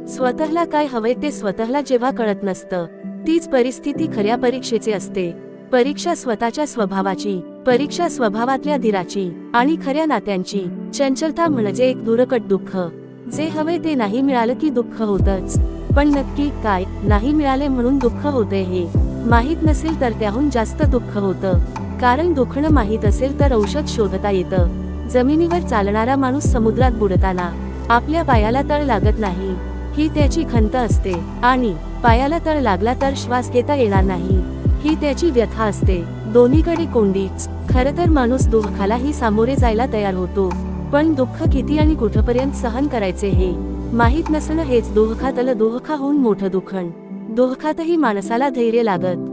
स्वतःला काय हवंय ते स्वतःला जेव्हा कळत नसतं, तीच परिस्थिती खऱ्या परीक्षेची असते. परीक्षा स्वतःच्या स्वभावाची, परीक्षा स्वभावातल्या धीराची आणि खऱ्या नात्यांची. चंचलता म्हणजे एक दुरकट दुःख. जे हवे ते नाही मिळालं की दुःख होतच, पण नक्की काय नाही मिळाले म्हणून दुःख होते हे माहीत नसेल तर त्याहून जास्त दुःख होतं. कारण दुखणं माहीत असेल तर औषध शोधता येतं. जमिनीवर चालणारा माणूस समुद्रात बुडताना आपल्या पायाला तळ लागत नाही, ही त्याची खंत असते. आणि पायाला तळ लागला तर श्वास घेता येणार नाही, ही त्याची व्यथा असते. दोन्हीकडे कोंडीच. खरं तर माणूस दुःखालाही सामोरे जायला तयार होतो, पण दुःख किती आणि कुठपर्यंत सहन करायचे हे माहीत नसणं हेच दुःखातलं दुःखाहून मोठं दुःखण. दुःखातही माणसाला धैर्य लागत